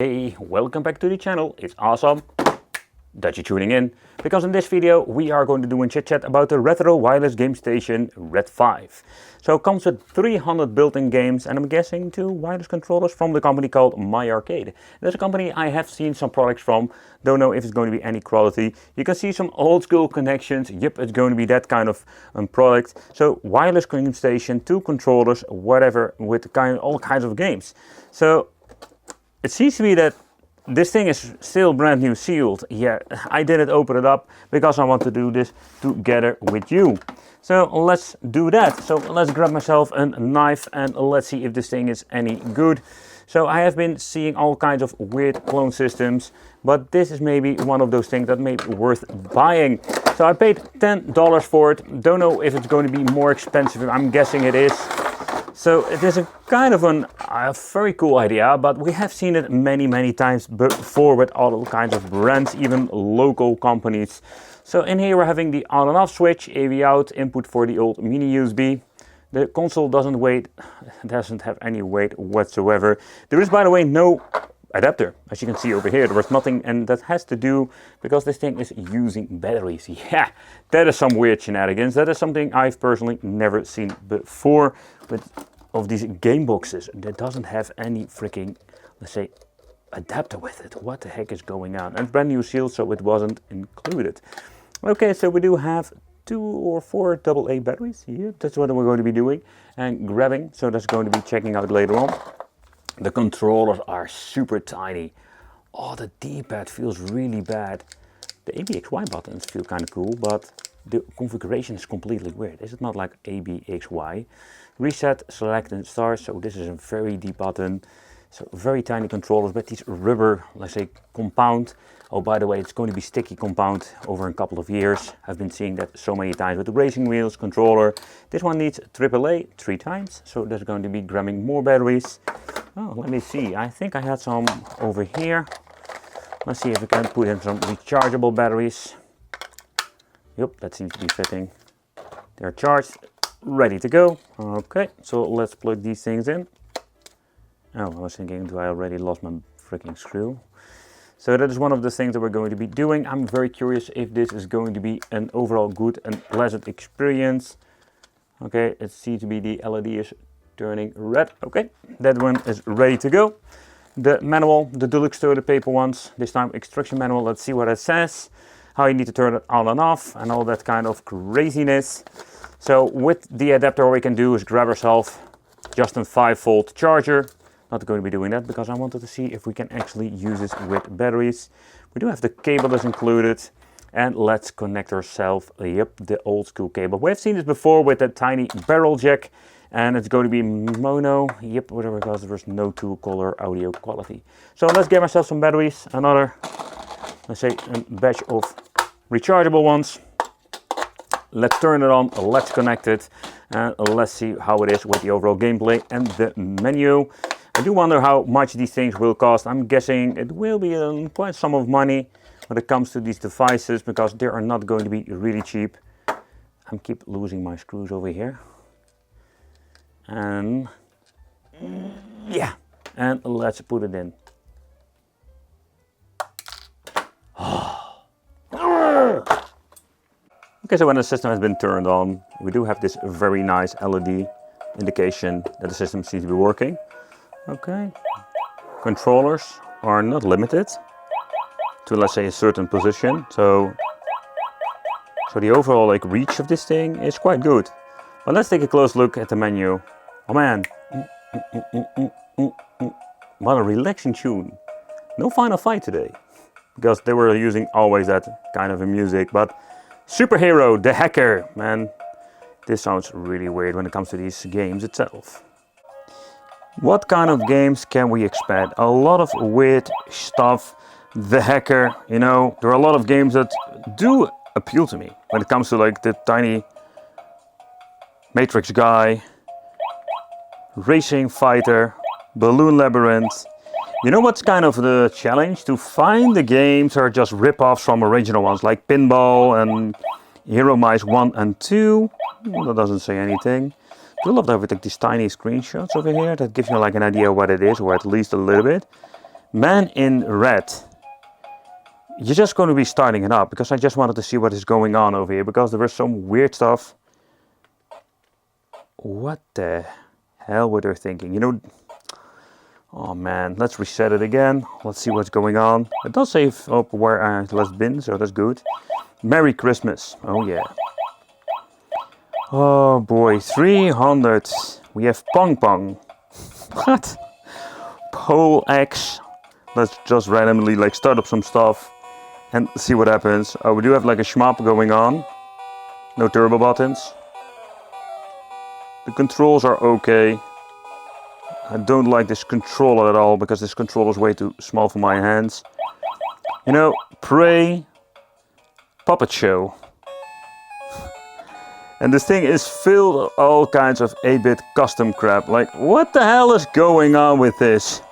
Hey, welcome back to the channel. It's awesome that you're tuning in, because in this video we are going to do a chit chat about the retro wireless game station Red 5. So it comes with 300 built-in games and I'm guessing 2 wireless controllers from the company called My Arcade. There's a company I have seen some products from, don't know if it's going to be any quality. You can see some old school connections, yep, it's going to be that kind of product. So wireless game station, 2 controllers, whatever, with all kinds of games. So it seems to be that this thing is still brand new sealed. Yeah, I didn't open it up because I want to do this together with you. So let's do that. So let's grab myself a knife and let's see if this thing is any good. So I have been seeing all kinds of weird clone systems, but this is maybe one of those things that may be worth buying. So I paid $10 for it. Don't know if it's going to be more expensive. I'm guessing it is. So it is a kind of a very cool idea, but we have seen it many times before with all kinds of brands, even local companies. So in here we're having the on and off switch, AV out, input for the old mini USB. The console doesn't have any weight whatsoever. There is, by the way, no adapter. As you can see over here, there was nothing, and that has to do because this thing is using batteries. Yeah, that is some weird shenanigans. That is something I've personally never seen before of these game boxes that doesn't have any freaking, let's say, adapter with it. What the heck is going on? And it's brand new sealed, so it wasn't included. Okay, so we do have 2 or 4 AA batteries here. That's what we're going to be doing and grabbing. So that's going to be checking out later on. The controllers are super tiny. Oh, the D-pad feels really bad. The ABXY buttons feel kind of cool, but the configuration is completely weird. Is it not like ABXY? Reset, select and start. So this is a very deep button. So very tiny controllers, but these rubber, let's say, compound. Oh, by the way, it's going to be sticky compound over a couple of years. I've been seeing that so many times with the racing wheels controller. This one needs AAA 3 times, so there's going to be grabbing more batteries. Oh, let me see. I think I had some over here. Let's see if we can put in some rechargeable batteries. Yep, that seems to be fitting. They're charged, ready to go. Okay, so let's plug these things in. Oh, I was thinking, do I already lost my freaking screw? So that is one of the things that we're going to be doing. I'm very curious if this is going to be an overall good and pleasant experience. Okay, it seems to be the LED is turning red. Okay, that one is ready to go. The manual, the deluxe toilet paper ones, this time instruction manual. Let's see what it says, how you need to turn it on and off and all that kind of craziness. So with the adapter, what we can do is grab ourselves just a 5-volt charger. Not going to be doing that because I wanted to see if we can actually use this with batteries. We do have the cable that's included, and let's connect ourselves, yep, the old school cable. We've seen this before with that tiny barrel jack, and it's going to be mono, yep, whatever, because there's no 2-color audio quality. So let's get ourselves some batteries, another, let's say, a batch of rechargeable ones. Let's turn it on, let's connect it, and let's see how it is with the overall gameplay and the menu. I do wonder how much these things will cost. I'm guessing it will be quite some of money when it comes to these devices, because they are not going to be really cheap. I keep losing my screws over here. And yeah, and let's put it in. Okay, so when the system has been turned on, we do have this very nice LED indication that the system seems to be working. Okay, controllers are not limited to, let's say, a certain position. So the overall reach of this thing is quite good. But let's take a close look at the menu. Oh man, what a relaxing tune. No Final Fight today, because they were using always that kind of a music. But Superhero, the Hacker, man, this sounds really weird when it comes to these games itself. What kind of games can we expect? A lot of weird stuff. The Hacker, you know, there are a lot of games that do appeal to me when it comes to the tiny Matrix guy, Racing Fighter, Balloon Labyrinth. You know what's kind of the challenge? To find the games that are just rip-offs from original ones, like Pinball and Hero Mice 1 and 2. Well, that doesn't say anything. I do love that we take these tiny screenshots over here. That gives you an idea what it is, or at least a little bit. Man in Red. You're just going to be starting it up because I just wanted to see what is going on over here because there was some weird stuff. What the hell were they thinking? You know, oh man, let's reset it again. Let's see what's going on. It does save up where I last been, so that's good. Merry Christmas. Oh yeah. Oh boy, 300. We have Pong Pong. What? Console X. Let's just randomly like start up some stuff and see what happens. Oh, we do have like a shmup going on. No turbo buttons. The controls are okay. I don't like this controller at all because this controller is way too small for my hands. You know, Prey Puppet Show. And this thing is filled with all kinds of 8-bit custom crap. Like, what the hell is going on with this?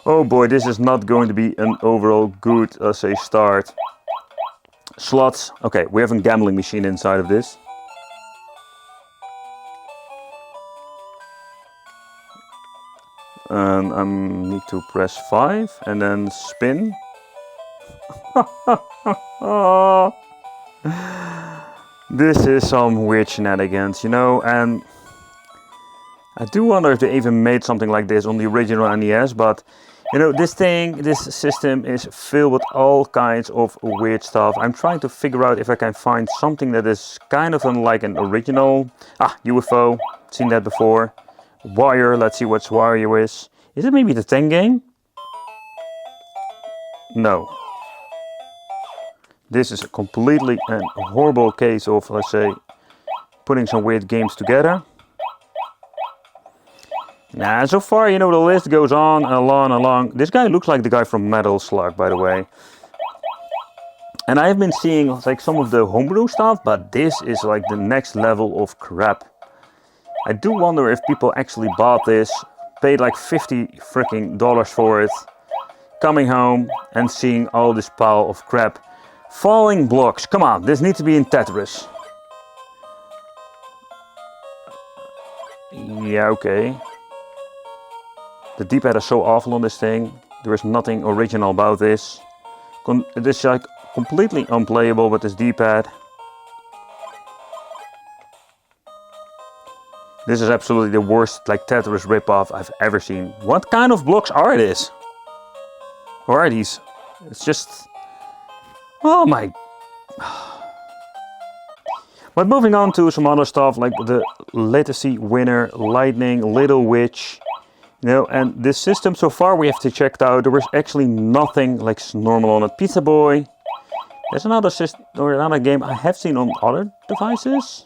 Oh boy, this is not going to be an overall good, let's say, start. Slots. Okay, we have a gambling machine inside of this. And I need to press 5 and then spin. This is some weird shenanigans, you know, and I do wonder if they even made something like this on the original NES, but you know, this system is filled with all kinds of weird stuff. I'm trying to figure out if I can find something that is kind of like an original. UFO, seen that before. Wire, let's see what Wire is. Is it maybe the 10 game? No. This is completely a horrible case of, let's say, putting some weird games together. Nah, so far, you know, the list goes on and along and along. This guy looks like the guy from Metal Slug, by the way. And I have been seeing like some of the homebrew stuff, but this is like the next level of crap. I do wonder if people actually bought this, paid like $50 freaking for it, coming home and seeing all this pile of crap. Falling blocks, come on, this needs to be in Tetris. Yeah, okay. The D-pad is so awful on this thing. There is nothing original about this. It is like completely unplayable with this D-pad. This is absolutely the worst like Tetris ripoff I've ever seen. What kind of blocks are these? Or are these? It's just... Oh my... But moving on to some other stuff like the Latency Winner, Lightning, Little Witch. You know, and this system so far we have to check out. There was actually nothing like normal on it. Pizza Boy. There's another system or another game I have seen on other devices.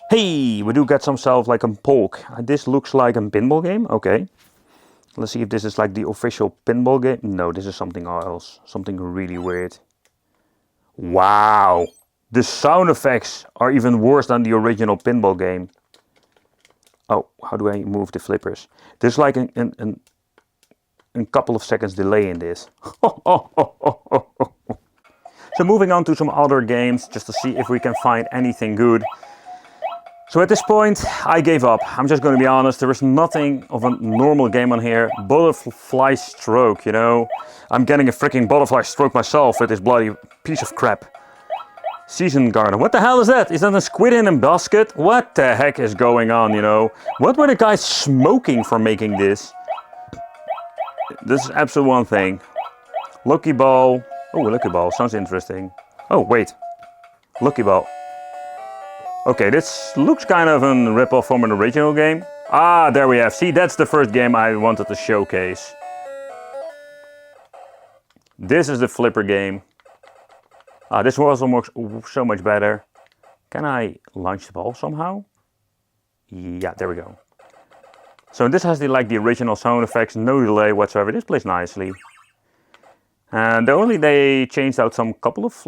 Hey, we do get some stuff like a Polk. This looks like a pinball game. Okay. Let's see if this is like the official pinball game. No, this is something else. Something really weird. Wow. The sound effects are even worse than the original pinball game. Oh, how do I move the flippers? There's like a couple of seconds delay in this. So moving on to some other games, just to see if we can find anything good. So at this point, I gave up. I'm just going to be honest, there is nothing of a normal game on here. Butterfly Stroke, you know. I'm getting a freaking butterfly stroke myself with this bloody piece of crap. Season Garden. What the hell is that? Is that a squid in a basket? What the heck is going on, you know? What were the guys smoking for making this? This is absolutely one thing. Lucky Ball. Oh, Lucky Ball. Sounds interesting. Oh, wait. Lucky Ball. Okay, this looks kind of a ripoff from an original game. Ah, there we have. See, that's the first game I wanted to showcase. This is the flipper game. Ah, this also works so much better. Can I launch the ball somehow? Yeah, there we go. So this has the original sound effects, no delay whatsoever. This plays nicely. And they changed out couple of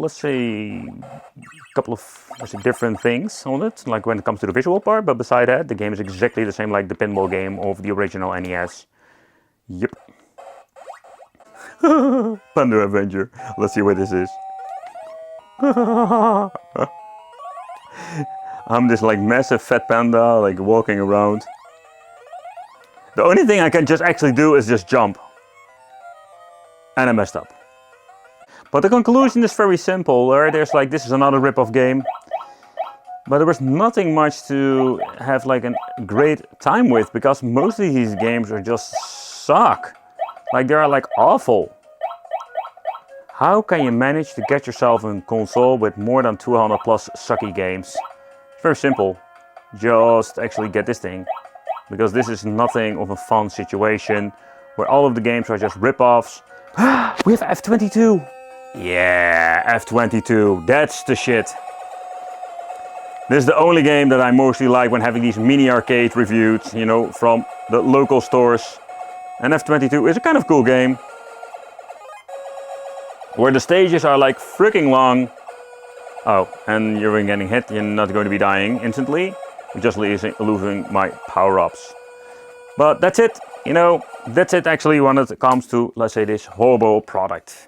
different things on it, like when it comes to the visual part, but beside that, the game is exactly the same like the pinball game of the original NES. Yep. Thunder Avenger. Let's see what this is. I'm this like massive fat panda, like walking around. The only thing I can just actually do is just jump. And I messed up. But the conclusion is very simple. There's like, this is another rip-off game. But there was nothing much to have like a great time with, because most of these games are just suck. Like, they are like awful. How can you manage to get yourself a console with more than 200 plus sucky games? It's very simple. Just actually get this thing. Because this is nothing of a fun situation where all of the games are just rip-offs. We have F22! Yeah, F22, that's the shit. This is the only game that I mostly like when having these mini arcade reviews, you know, from the local stores. And F22 is a kind of cool game. Where the stages are like freaking long. Oh, and you're getting hit, you're not going to be dying instantly. I'm just losing my power-ups. But that's it, you know, that's it actually when it comes to, let's say, this horrible product.